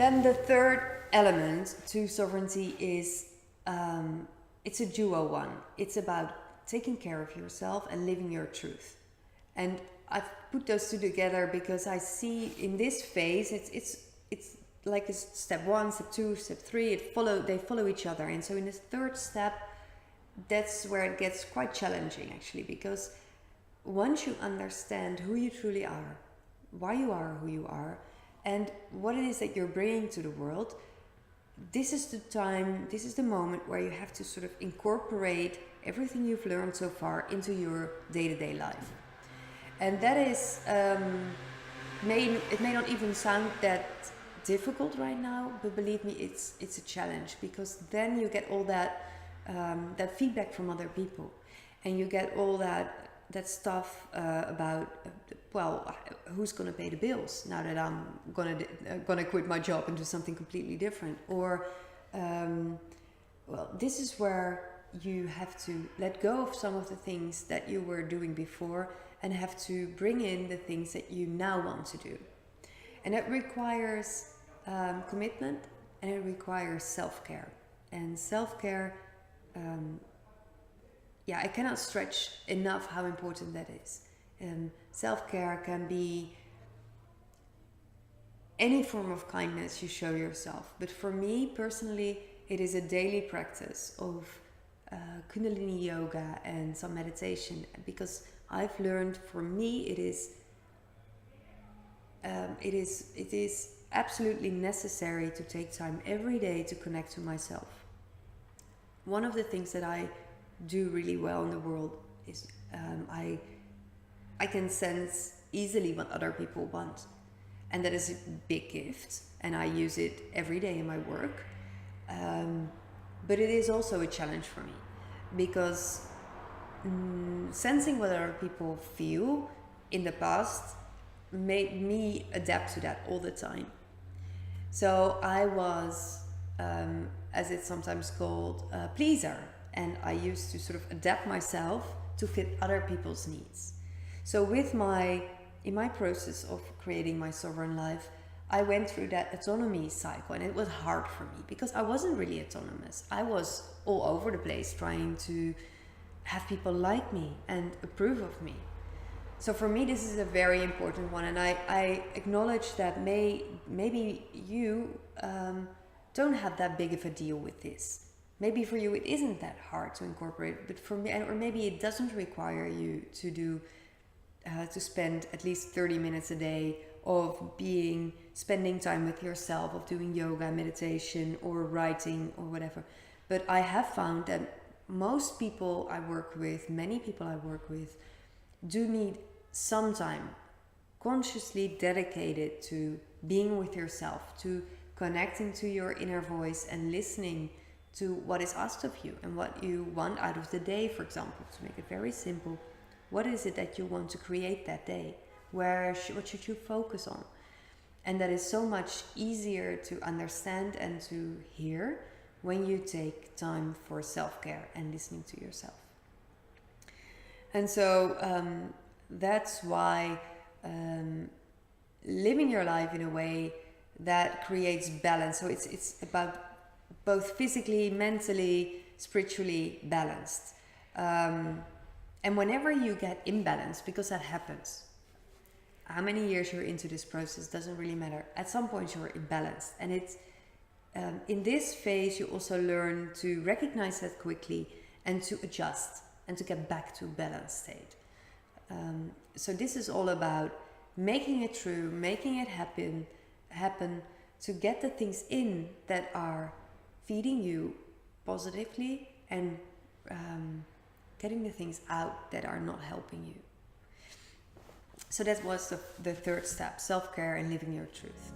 then the third element to sovereignty is it's a duo one. It's about taking care of yourself and living your truth. And I've put those two together because I see in this phase it's like it's step 1, step 2, step 3. They follow each other. And so in this third step, that's where it gets quite challenging actually, because once you understand who you truly are, why you are who you are, and what it is that you're bringing to the world, this is the time, this is the moment where you have to sort of incorporate everything you've learned so far into your day-to-day life. And that is, it may not even sound that difficult right now, but believe me, it's a challenge, because then you get all that feedback from other people, and you get all that stuff about, well, who's going to pay the bills now that I'm gonna quit my job and do something completely different, or well, this is where you have to let go of some of the things that you were doing before and have to bring in the things that you now want to do. And that requires commitment, and it requires self-care. And self-care, I cannot stretch enough how important that is. Self-care can be any form of kindness you show yourself. But for me personally, it is a daily practice of Kundalini yoga and some meditation, because I've learned, for me, it is absolutely necessary to take time every day to connect to myself. One of the things that I do really well in the world is I can sense easily what other people want, and that is a big gift, and I use it every day in my work. But it is also a challenge for me, because sensing what other people feel in the past made me adapt to that all the time. So I was, as it's sometimes called, a pleaser, and I used to sort of adapt myself to fit other people's needs. So in my process of creating my sovereign life, I went through that autonomy cycle, and it was hard for me because I wasn't really autonomous. I was all over the place trying to have people like me and approve of me. So for me, this is a very important one, and I acknowledge that maybe you don't have that big of a deal with this. Maybe for you it isn't that hard to incorporate, but for me, or maybe it doesn't require you to do to spend at least 30 minutes a day of spending time with yourself, of doing yoga, meditation, or writing, or whatever. But I have found that most people I work with, many people I work with, do need some time consciously dedicated to being with yourself, to connecting to your inner voice and listening to what is asked of you and what you want out of the day, for example. To make it very simple, what is it that you want to create that day? What should you focus on? And that is so much easier to understand and to hear when you take time for self-care and listening to yourself. And so that's why living your life in a way that creates balance. So it's about both physically, mentally, spiritually balanced. And whenever you get imbalanced, because that happens, how many years you're into this process doesn't really matter. At some point you're imbalanced, and it's in this phase you also learn to recognize that quickly and to adjust and to get back to a balanced state. So this is all about making it true, making it happen, to get the things in that are feeding you positively, and getting the things out that are not helping you. So that was the third step, self-care and living your truth.